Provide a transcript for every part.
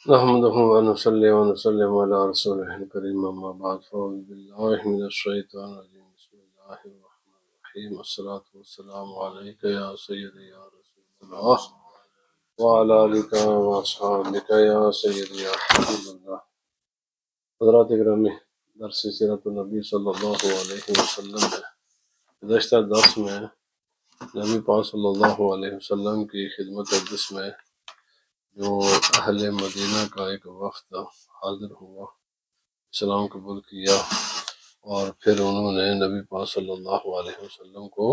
نحمده ونصلي ونسلم على رسوله الكريم أما بعد فأعوذ بالله من الشيطان الرجيم بسم الله الرحمن الرحيم الصلاة والسلام عليك يا سيدي يا رسول الله وعلى آلك وأصحابك يا سيدي يا حبيب الله۔ حضرات گرامی، درس سیرت النبی صلی اللہ علیہ وسلم میں گزشتہ درس میں نبی پاک صلی اللہ علیہ وسلم کی خدمت اقدس میں جو اہل مدینہ کا ایک وفد حاضر ہوا، اسلام قبول کیا، اور پھر انہوں نے نبی پاک صلی اللہ علیہ وسلم کو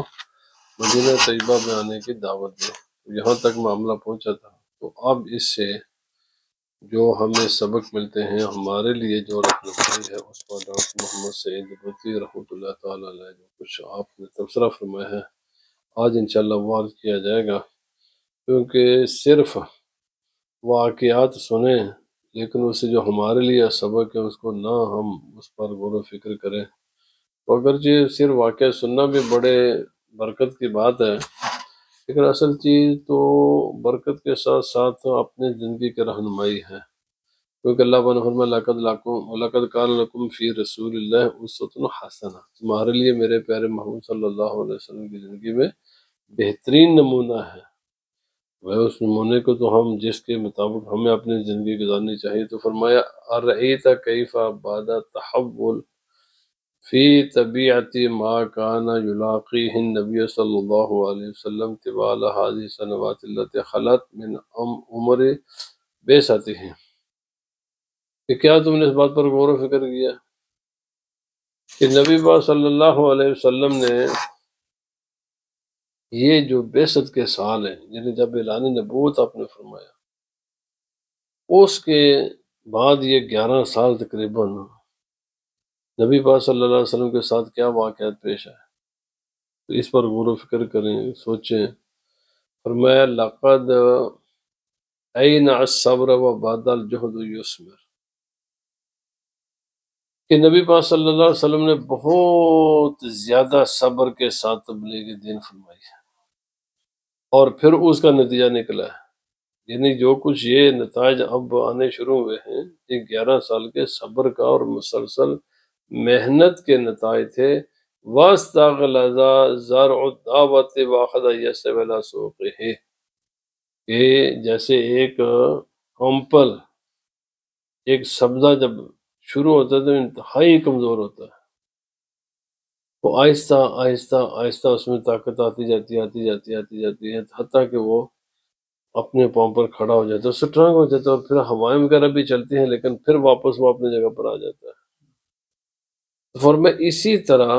مدینہ طیبہ میں آنے کی دعوت دی۔ یہاں تک معاملہ پہنچا تھا، تو اب اس سے جو ہمیں سبق ملتے ہیں، ہمارے لیے جو رہنمائی ہے، اس پر ڈاکٹر محمد سعید بطی رحمۃ اللہ تعالیٰ علیہ جو کچھ آپ نے تبصرہ فرمایا ہے، آج انشاءاللہ وہ عرض کیا جائے گا، کیونکہ صرف واقعات سنیں لیکن اس سے جو ہمارے لیے سبق ہے اس کو نہ ہم اس پر غور و فکر کریں، تو اگرچہ صرف واقعہ سننا بھی بڑے برکت کی بات ہے، لیکن اصل چیز تو برکت کے ساتھ ساتھ اپنے زندگی کی رہنمائی ہے، کیونکہ اللہ نے فرمایا لَقَدْ كَانَ لَكُمْ فِي رَسُولِ اللَّهِ أُسْوَةٌ حَسَنَةٌ، تمہارے لیے میرے پیارے محمد صلی اللہ علیہ وسلم کی زندگی میں بہترین نمونہ ہے۔ وہ اس نمونے کو تو ہم جس کے مطابق ہمیں اپنی زندگی گزارنی چاہیے، تو فرمایا اَرَأَيْتَ كَيْفَ بَعْدَ تَحَوُّلٍ فی طبیعت ما کان یلاقیہ النبی صلی اللہ علیہ وسلم طوال هذه السنوات التي خلت من عمر بعثتہ، کہ کیا تم نے اس بات پر غور و فکر کیا کہ نبی پاک صلی اللہ علیہ وسلم نے یہ جو بعثت کے سال ہیں، یعنی جب اعلان نبوت آپ نے فرمایا، اس کے بعد یہ 11 سال تقریباً نبی پاک صلی اللہ علیہ وسلم کے ساتھ کیا واقعات پیش آئے، تو اس پر غور و فکر کریں، سوچیں۔ فرمایا لقد عین الصبر و بعد الجہد یثمر، کہ نبی پاک صلی اللہ علیہ وسلم نے بہت زیادہ صبر کے ساتھ تبلیغ دین فرمائی ہے، اور پھر اس کا نتیجہ نکلا ہے، یعنی جو کچھ یہ نتائج اب آنے شروع ہوئے ہیں، یہ 11 سال کے صبر کا اور مسلسل محنت کے نتائج تھے۔ وَاسْتَغْلَظَ زَرْعُ الدَّعْوَةِ وَأَخَذَ يَسْعَى إِلَىٰ سُوقِهِ، کہ جیسے ایک کمپل، ایک سبزہ جب شروع ہوتا ہے تو انتہائی کمزور ہوتا ہے، تو آہستہ آہستہ آہستہ اس میں طاقت آتی جاتی ہے، حتیٰ کہ وہ اپنے پاؤں پر کھڑا ہو جاتا ہے، سٹرانگ ہو جاتا ہے، اور پھر ہوائیں وغیرہ بھی چلتی ہیں لیکن پھر واپس وہ اپنی جگہ پر آ جاتا ہے۔ تو فرمایا اسی طرح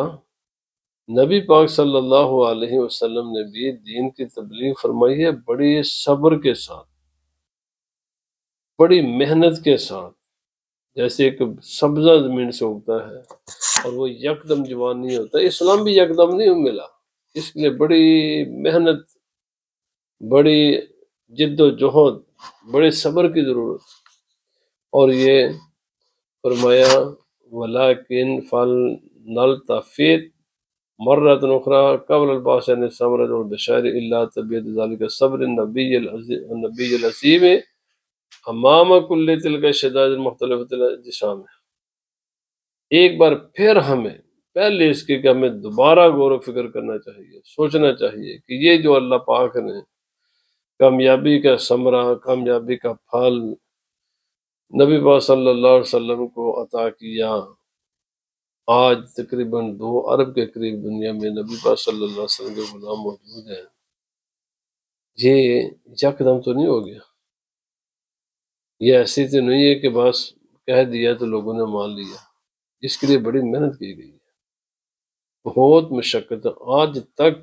نبی پاک صلی اللہ علیہ وسلم نے بھی دین کی تبلیغ فرمائی ہے، بڑی صبر کے ساتھ، بڑی محنت کے ساتھ، جیسے ایک سبزہ زمین سے اگتا ہے اور وہ یکدم جوان نہیں ہوتا، اسلام بھی یکدم نہیں ملا، اس لیے بڑی محنت، بڑی جد و جہد، بڑے صبر کی ضرورت، اور یہ فرمایا وَلَكِنْ فَلْنَلْتَفِتْ مرۃ اخریٰ قبل البعث عن الثمرۃ والبشائر الا طبیعت ذلك صبر النبی العظیم امام کل تلک الشدائد المختلفۃ الجسام۔ ایک بار پھر ہمیں پہلے اس کے کہ ہمیں دوبارہ غور و فکر کرنا چاہیے، سوچنا چاہیے کہ یہ جو اللہ پاک نے کامیابی کا ثمرہ، کامیابی کا پھل نبی پاک صلی اللہ علیہ وسلم کو عطا کیا، آج تقریباً 2 ارب کے قریب دنیا میں نبی پاک صلی اللہ علیہ وسلم کے غلام موجود ہیں، یہ یکدم تو نہیں ہو گیا، یہ ایسی تو نہیں ہے کہ بس کہہ دیا تو لوگوں نے مان لیا، اس کے لیے بڑی محنت کی گئی ہے، بہت مشقت۔ آج تک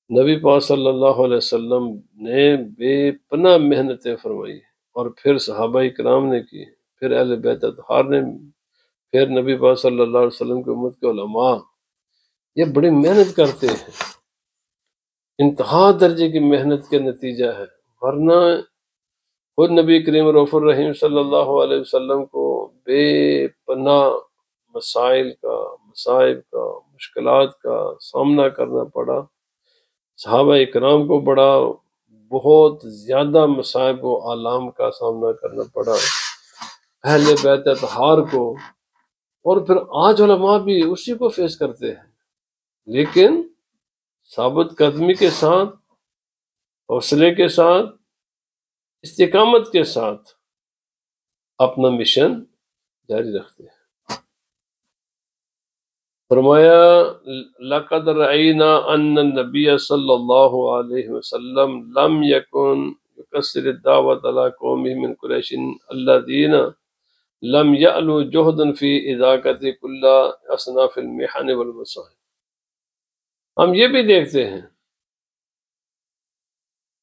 نبی پاک صلی اللہ علیہ وسلم نے بے پناہ محنتیں فرمائی، اور پھر صحابہ کرام نے کی، پھر اہل بیت اطہار نے، پھر نبی پاک صلی اللہ علیہ وسلم کی امت کے علماء، یہ بڑی محنت کرتے ہیں، انتہا درجے کی محنت کے نتیجہ ہے، ورنہ خود نبی کریم رؤوف الرحیم صلی اللہ علیہ وسلم کو بے پناہ مسائل کا، مصائب کا، مشکلات کا سامنا کرنا پڑا، صحابہ اکرام کو بڑا بہت زیادہ مصائب و آلام کا سامنا کرنا پڑا اہل بیت اطہار کو، اور پھر آج علماء بھی اسی کو فیس کرتے ہیں، لیکن ثابت قدمی کے ساتھ، حوصلے کے ساتھ، استقامت کے ساتھ اپنا مشن جاری رکھتے ہیں۔ فرمایا لقد رأینا ان النبی صلی اللہ علیہ وسلم لم یکن یکثر الدعوت علی قومہ من قریش الذین لم یعلو جہدا فی اذاقت کل اصناف المحن والمصائب۔ ہم یہ بھی دیکھتے ہیں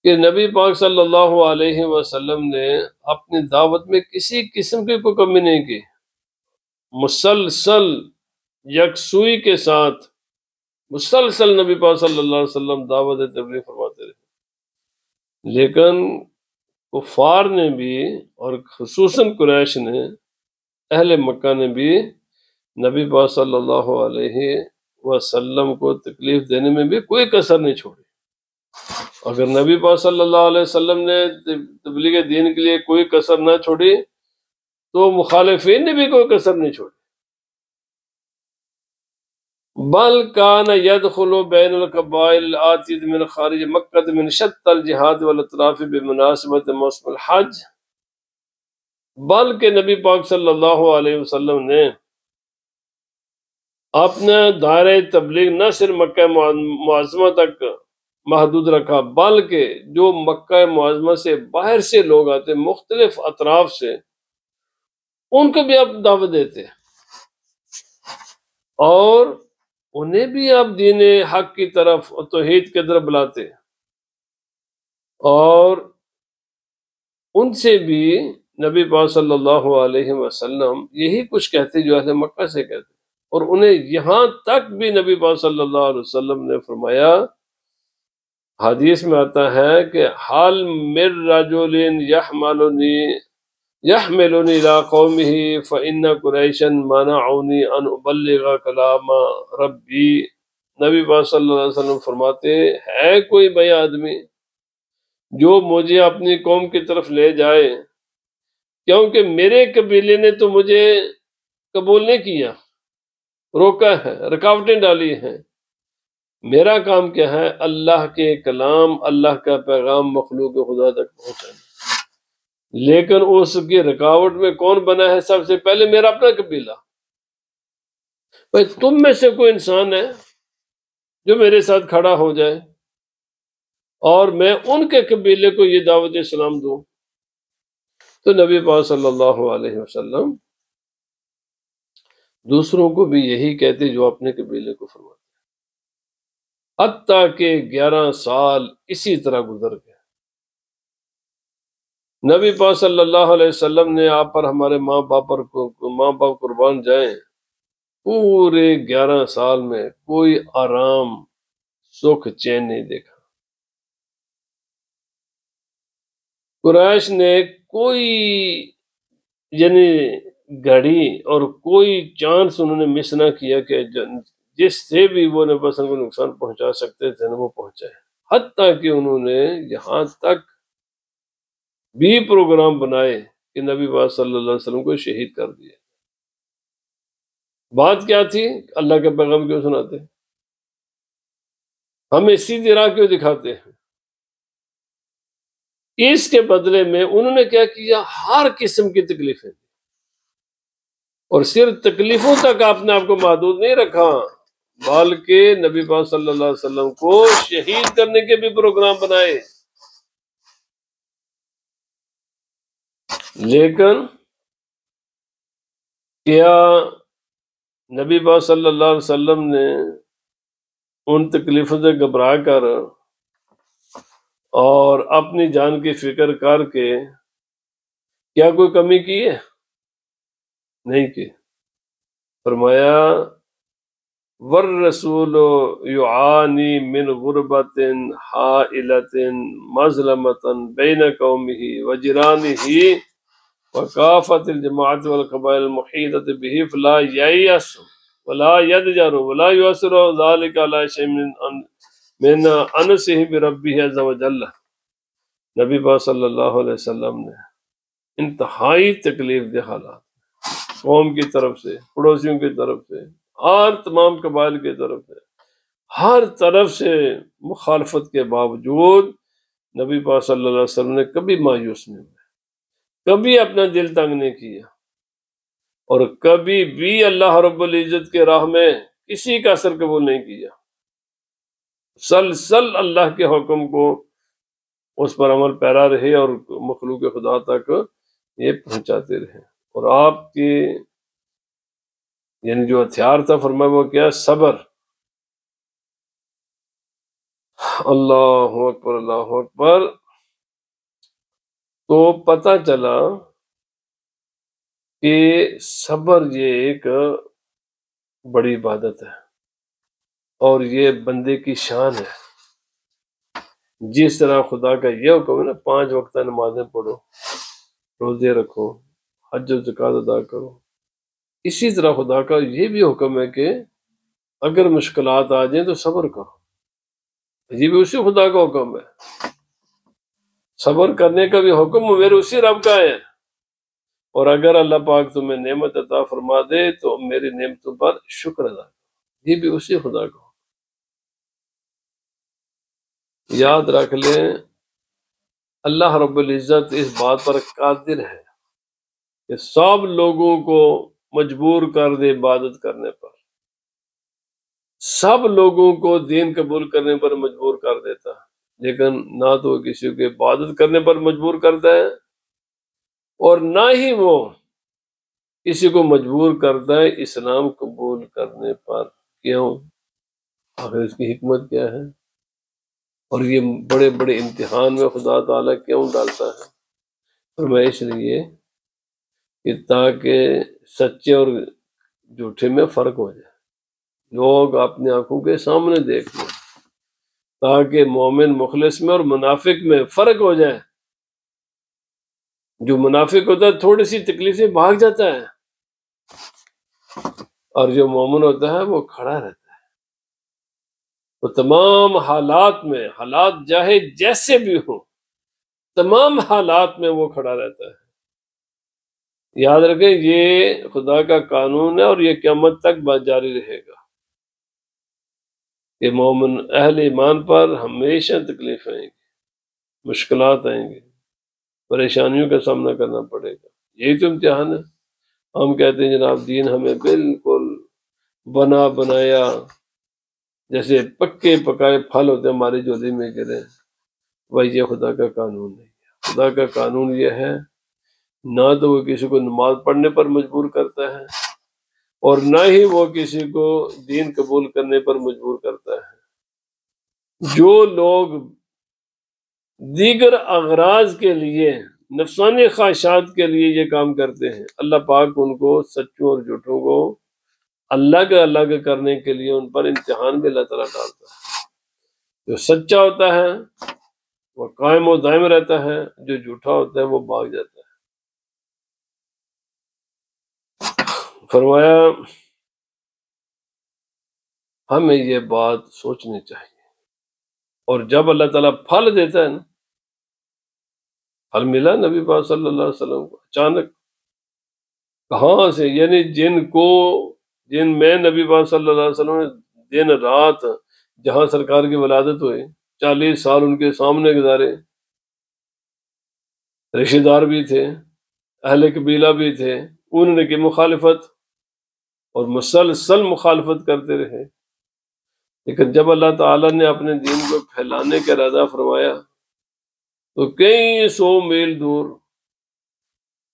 کہ نبی پاک صلی اللہ علیہ وسلم نے اپنی دعوت میں کسی قسم کی کوئی کمی نہیں کی، مسلسل یکسوئی کے ساتھ مسلسل نبی پاک صلی اللہ علیہ وسلم دعوت تبلیغ فرماتے رہے، لیکن کفار نے بھی اور خصوصاً قریش نے، اہل مکہ نے بھی نبی پاک صلی اللہ علیہ وسلم کو تکلیف دینے میں بھی کوئی کسر نہیں چھوڑی۔ اگر نبی پاک صلی اللہ علیہ وسلم نے تبلیغ دین کے لیے کوئی کسر نہ چھوڑی تو مخالفین نے بھی کوئی کسر نہیں چھوڑی۔ بل کان یدخل بین القبائل الآتیۃ من خارج مکہ من شتى الجہات والاطراف بمناسبت موسم الحج، بلکہ نبی پاک صلی اللہ علیہ وسلم نے اپنا دائرہ تبلیغ نہ صرف مکہ معظمہ تک محدود رکھا، بلکہ جو مکہ معظمہ سے باہر سے لوگ آتے، مختلف اطراف سے، ان کو بھی آپ دعوت دیتے اور انہیں بھی آپ دین حق کی طرف اور توحید کی طرف بلاتے، اور ان سے بھی نبی پاک صلی اللہ علیہ وسلم یہی کچھ کہتے جو اہل مکہ سے کہتے، اور انہیں یہاں تک بھی نبی پاک صلی اللہ علیہ وسلم نے فرمایا، حدیث میں آتا ہے کہ حال مر رجل یحملنی الی قومہ فإن قریشا منعونی ان ابلغ کلام ربی۔ نبی پاک صلی اللہ علیہ وسلم فرماتے، ہے کوئی بھائی آدمی جو مجھے اپنی قوم کی طرف لے جائے، کیونکہ میرے قبیلے نے تو مجھے قبول نہیں کیا، روکا ہے، رکاوٹیں ڈالی ہیں۔ میرا کام کیا ہے؟ اللہ کے کلام، اللہ کا پیغام مخلوق خدا تک پہنچانا، لیکن اس کی رکاوٹ میں کون بنا ہے؟ سب سے پہلے میرا اپنا قبیلہ۔ بھائی تم میں سے کوئی انسان ہے جو میرے ساتھ کھڑا ہو جائے اور میں ان کے قبیلے کو یہ دعوت اسلام دوں؟ تو نبی پاک صلی اللہ علیہ وسلم دوسروں کو بھی یہی کہتے جو اپنے قبیلے کو فرماتے، حتیٰ کہ 11 سال اسی طرح گزر گئے۔ نبی پاک صلی اللہ علیہ وسلم نے آپ پر، ہمارے ماں باپ قربان جائیں، پورے 11 سال میں کوئی آرام، سکھ، چین نہیں دیکھا۔ قریش نے کوئی یعنی گھڑی اور کوئی چانس انہوں نے مس نہ کیا کہ جس سے بھی وہ نبی صلی اللہ علیہ وسلم کو نقصان پہنچا سکتے تھے وہ پہنچائے، حتیٰ کہ انہوں نے یہاں تک بھی پروگرام بنائے کہ نبی پاک صلی اللہ علیہ وسلم کو شہید کر دیا۔ بات کیا تھی؟ اللہ کے پیغام کیوں سناتے، ہمیں سیدھی راہ کیوں دکھاتے ہیں؟ اس کے بدلے میں انہوں نے کیا کیا؟ ہر قسم کی تکلیفیں، اور صرف تکلیفوں تک آپ نے آپ کو محدود نہیں رکھا، بلکہ نبی پاک صلی اللہ علیہ وسلم کو شہید کرنے کے بھی پروگرام بنائے۔ لیکن کیا نبی پاک صلی اللہ علیہ وسلم نے ان تکلیفوں سے گھبرا کر اور اپنی جان کی فکر کر کے کیا کوئی کمی کی ہے؟ نہیں کی۔ فرمایا والرسول یعانی من غربت حائلت مظلمۃ بین قومہ وجرانہ وکافت الجماعت والقبائل المحیطۃ بہ فلا ییأس ولا یضجر ولا یؤثر ذلک علی شیء من انسہ بربہ عز وجل۔ نبی پاک صلی اللہ علیہ وسلم نے انتہائی تکلیف دہ حالات، قوم کی طرف سے، پڑوسیوں کی طرف سے، اور تمام قبائل کی طرف سے، ہر طرف سے مخالفت کے باوجود نبی پاک صلی اللہ علیہ وسلم نے کبھی مایوس نہیں ہوئے، کبھی اپنا دل تنگ نہیں کیا، اور کبھی بھی اللہ رب العزت کے راہ میں کسی کا اثر قبول نہیں کیا، سلسل اللہ کے حکم کو اس پر عمل پیرا رہے اور مخلوق خدا تک یہ پہنچاتے رہے۔ اور آپ کی یعنی جو ہتھیار تھا فرمایا وہ کیا؟ صبر۔ اللہ اکبر، اللہ اکبر۔ تو پتہ چلا کہ صبر یہ ایک بڑی عبادت ہے، اور یہ بندے کی شان ہے۔ جس طرح خدا کا یہ حکم ہے نا 5 وقتہ نمازیں پڑھو، روزے رکھو، حج و زکوٰۃ ادا کرو، اسی طرح خدا کا یہ بھی حکم ہے کہ اگر مشکلات آ جائیں تو صبر کرو، یہ بھی اسی خدا کا حکم ہے۔ صبر کرنے کا بھی حکم میرے اسی رب کا ہے، اور اگر اللہ پاک تمہیں نعمت عطا فرما دے تو میری نعمتوں پر شکر ادا کرو، یہ بھی اسی خدا کا حکم۔ یاد رکھ لیں اللہ رب العزت اس بات پر قادر ہے کہ سب لوگوں کو مجبور کر دے عبادت کرنے پر، سب لوگوں کو دین قبول کرنے پر مجبور کر دیتا، لیکن نہ تو کسی کو عبادت کرنے پر مجبور کرتا ہے، اور نہ ہی وہ کسی کو مجبور کرتا ہے اسلام قبول کرنے پر۔ کیوں؟ آخر اس کی حکمت کیا ہے؟ اور یہ بڑے بڑے امتحان میں خدا تعالیٰ کیوں ڈالتا ہے؟ فرمایا اس لیے کہ تاکہ سچے اور جھوٹے میں فرق ہو جائے، لوگ اپنی آنکھوں کے سامنے دیکھ لیں، تاکہ مومن مخلص میں اور منافق میں فرق ہو جائے۔ جو منافق ہوتا ہے تھوڑی سی تکلیف سے بھاگ جاتا ہے، اور جو مومن ہوتا ہے وہ کھڑا رہتا ہے، وہ تمام حالات میں، حالات چاہے جیسے بھی ہوں، تمام حالات میں وہ کھڑا رہتا ہے۔ یاد رکھیں یہ خدا کا قانون ہے، اور یہ قیامت تک بات جاری رہے گا کہ مومن اہل ایمان پر ہمیشہ تکلیف آئیں گی، مشکلات آئیں گی، پریشانیوں کا سامنا کرنا پڑے گا۔ یہی تو امتحان ہے۔ ہم کہتے ہیں جناب دین ہمیں بالکل بنا بنایا، جیسے پکے پکائے پھل ہوتے ہیں ہماری جولی میں گرے، بھائی یہ خدا کا قانون نہیں ہے۔ خدا کا قانون یہ ہے نہ تو وہ کسی کو نماز پڑھنے پر مجبور کرتا ہے، اور نہ ہی وہ کسی کو دین قبول کرنے پر مجبور کرتا ہے۔ جو لوگ دیگر اغراض کے لیے، نفسانی خواہشات کے لیے یہ کام کرتے ہیں، اللہ پاک ان کو سچوں اور جھوٹوں کو الگ الگ کرنے کے لیے ان پر امتحان بھی اللہ تعالیٰ ڈالتا ہے۔ جو سچا ہوتا ہے وہ قائم و دائم رہتا ہے، جو جھوٹا ہوتا ہے وہ بھاگ جاتا ہے۔ فرمایا ہمیں یہ بات سوچنی چاہیے، اور جب اللہ تعالیٰ پھل دیتا ہے نا، پھل ملا نبی پاک صلی اللہ علیہ وسلم کو اچانک، کہاں سے؟ یعنی جن میں نبی پاک صلی اللہ علیہ وسلم نے دن رات، جہاں سرکار کی ولادت ہوئی 40 سال ان کے سامنے گزارے، رشتہ دار بھی تھے، اہل قبیلہ بھی تھے، انہوں نے کی مخالفت اور مسلسل مخالفت کرتے رہے، لیکن جب اللہ تعالیٰ نے اپنے دین کو پھیلانے کا ارادہ فرمایا تو کئی 100 میل دور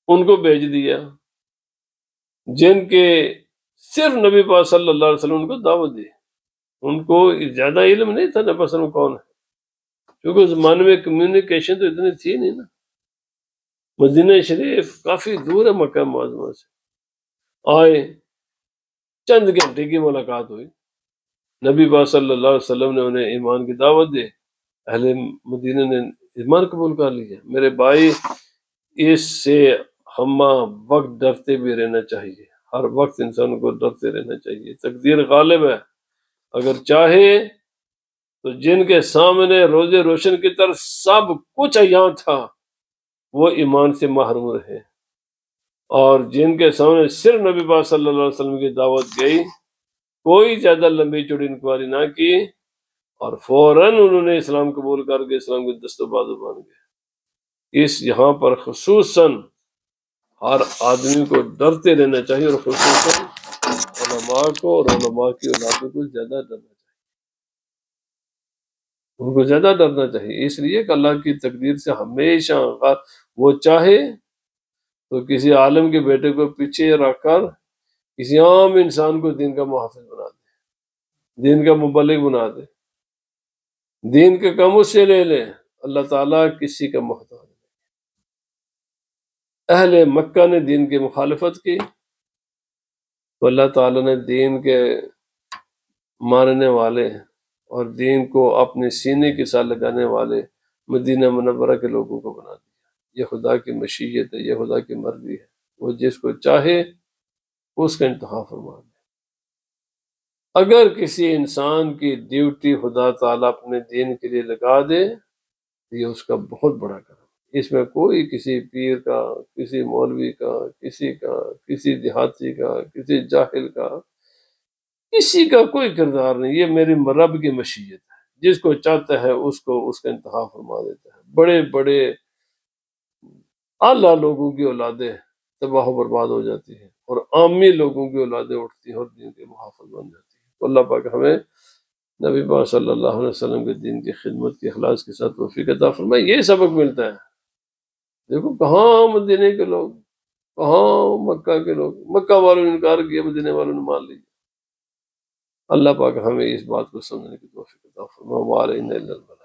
ان کو بھیج دیا، جن کے صرف نبی پاک صلی اللہ علیہ وسلم ان کو دعوت دی۔ ان کو زیادہ علم نہیں تھا نبی صلی اللہ علیہ وسلم کون ہے، کیونکہ اس زمانے میں کمیونیکیشن تو اتنی تھی نہیں نا۔ مدینہ شریف کافی دور ہے مکہ معظمہ سے، آئے چند گھنٹے کی ملاقات ہوئی، نبی پاک صلی اللہ علیہ وسلم نے انہیں ایمان کی دعوت دی، اہل مدینہ نے ایمان قبول کر لیا۔ میرے بھائی اس سے ہم وقت ڈرتے بھی رہنا چاہیے، ہر وقت انسان کو ڈرتے رہنا چاہیے۔ تقدیر غالب ہے، اگر چاہے تو جن کے سامنے روز روشن کی طرح سب کچھ عیاں تھا وہ ایمان سے محروم رہے، اور جن کے سامنے صرف نبی پاک صلی اللہ علیہ وسلم کی دعوت گئی، کوئی زیادہ لمبی چوڑی انکوائری نہ کی، اور فوراً انہوں نے اسلام قبول کر کے اسلام کے دست و بازو بن گئے۔ اس یہاں پر خصوصاً ہر آدمی کو ڈرتے رہنا چاہیے، اور خصوصاً علماء کو اور علماء کی اولادوں کو زیادہ ڈرنا چاہیے، ان کو زیادہ ڈرنا چاہیے، اس لیے کہ اللہ کی تقدیر سے ہمیشہ وہ چاہے تو کسی عالم کے بیٹے کو پیچھے رکھ کر کسی عام انسان کو دین کا محافظ بنا دے، دین کا مبلغ بنا دے، دین کے کام اس سے لے لے، اللہ تعالیٰ کسی کا محتاج نہیں۔ اہل مکہ نے دین کی مخالفت کی تو اللہ تعالیٰ نے دین کے ماننے والے اور دین کو اپنے سینے کے ساتھ لگانے والے مدینہ منورہ کے لوگوں کو بنا دیا۔ یہ خدا کی مشیت ہے، یہ خدا کی مرضی ہے، وہ جس کو چاہے اس کا انتخاب فرما دے۔ اگر کسی انسان کی ڈیوٹی خدا تعالیٰ اپنے دین کے لیے لگا دے تو یہ اس کا بہت بڑا کرم، اس میں کوئی کسی پیر کا، کسی مولوی کا، کسی دیہاتی کا، کسی جاہل کا، کسی کا کوئی کردار نہیں، یہ میری رب کی مشیت ہے، جس کو چاہتا ہے اس کو اس کا انتخاب فرما دیتا ہے۔ بڑے بڑے اعلیٰ لوگوں کی اولادیں تباہ و برباد ہو جاتی ہیں، اور عامی لوگوں کی اولادیں اٹھتی ہیں اور دین کے محافظ بن جاتی ہیں۔ تو اللہ پاک ہمیں نبی پاک صلی اللہ علیہ وسلم کے دین کی خدمت کی اخلاص کے ساتھ توفیق عطا فرمائے۔ یہ سبق ملتا ہے، دیکھو کہاں مدینے کے لوگ، کہاں مکہ کے لوگ، مکہ والوں نے انکار کیا، مدینے والوں نے مان لیا۔ اللہ پاک ہمیں اس بات کو سمجھنے کی توفیق عطا فرمائے۔ وعلینا الا البلاغ۔